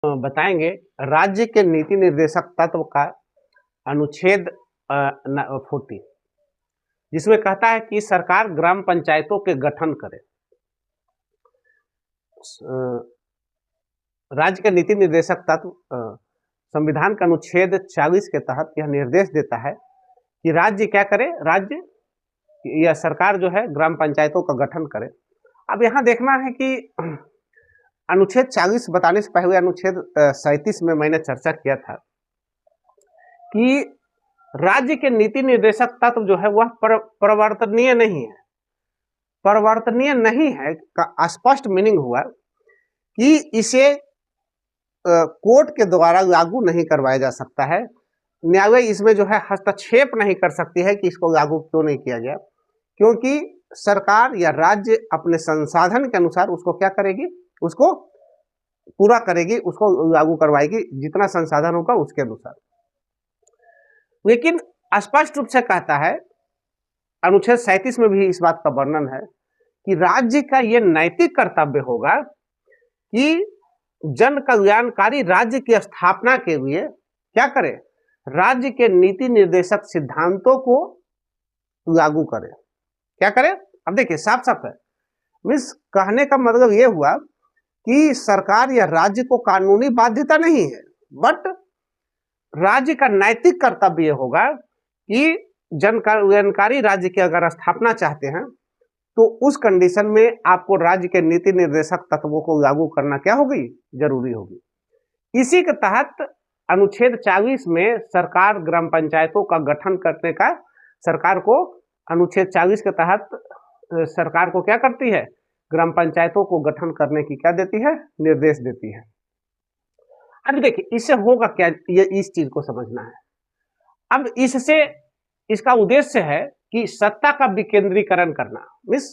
बताएंगे राज्य के नीति निर्देशक तत्व का अनुच्छेद 40, जिसमें कहता है कि सरकार ग्राम पंचायतों के गठन करे। राज्य के नीति निर्देशक तत्व संविधान के अनुच्छेद 40 के तहत यह निर्देश देता है कि राज्य क्या करे, राज्य या सरकार जो है ग्राम पंचायतों का गठन करे। अब यहाँ देखना है कि अनुच्छेद 40 बताने से पहले अनुच्छेद 37 में मैंने चर्चा किया था कि राज्य के नीति निर्देशक तत्व जो है वह परिवर्तनीय नहीं है। परिवर्तनीय नहीं है का स्पष्ट मीनिंग हुआ कि इसे कोर्ट के द्वारा लागू नहीं करवाया जा सकता है। न्यायालय इसमें जो है हस्तक्षेप नहीं कर सकती है कि इसको लागू क्यों नहीं किया गया, क्योंकि सरकार या राज्य अपने संसाधन के अनुसार उसको क्या करेगी, उसको पूरा करेगी, उसको लागू करवाएगी जितना संसाधन होगा उसके अनुसार। लेकिन स्पष्ट रूप से कहता है, अनुच्छेद 37 में भी इस बात का वर्णन है कि राज्य का यह नैतिक कर्तव्य होगा कि जन कल्याणकारी राज्य की स्थापना के लिए क्या करे, राज्य के नीति निर्देशक सिद्धांतों को लागू करे। क्या करे? अब देखिए साफ साफ है, मीन्स कहने का मतलब यह हुआ कि सरकार या राज्य को कानूनी बाध्यता नहीं है, बट राज्य का नैतिक कर्तव्य होगा कि जन कल्याणकारी राज्य की अगर स्थापना चाहते हैं तो उस कंडीशन में आपको राज्य के नीति निर्देशक तत्वों को लागू करना क्या होगी, जरूरी होगी। इसी के तहत अनुच्छेद 40 में सरकार ग्राम पंचायतों का गठन करने का सरकार को, अनुच्छेद 40 के तहत सरकार को क्या करती है, ग्राम पंचायतों को गठन करने की क्या देती है, निर्देश देती है। अब देखिए इससे होगा क्या, ये इस चीज को समझना है। अब इससे इसका उद्देश्य है कि सत्ता का विकेंद्रीकरण करना। मीन्स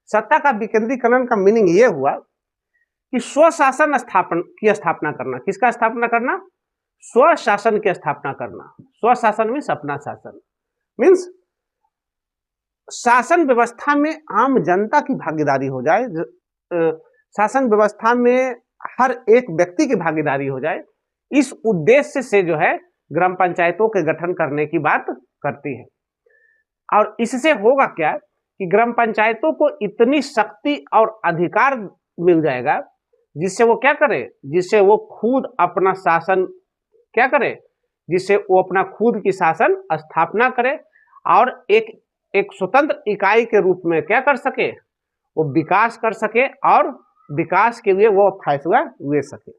सत्ता का विकेंद्रीकरण का मीनिंग ये हुआ कि स्वशासन की स्थापना करना। किसका स्थापना करना? स्वशासन की स्थापना करना। स्वशासन मीन्स अपना शासन, मीन्स शासन व्यवस्था में आम जनता की भागीदारी हो जाए, शासन व्यवस्था में हर एक व्यक्ति की भागीदारी हो जाए। इस उद्देश्य से जो है ग्राम पंचायतों के गठन करने की बात करती है। और इससे होगा क्या कि ग्राम पंचायतों को इतनी शक्ति और अधिकार मिल जाएगा जिससे वो क्या करे, जिससे वो खुद अपना शासन क्या करे, जिससे वो अपना खुद की शासन स्थापना करे और एक स्वतंत्र इकाई के रूप में क्या कर सके, वो विकास कर सके और विकास के लिए वो फैसला ले सके।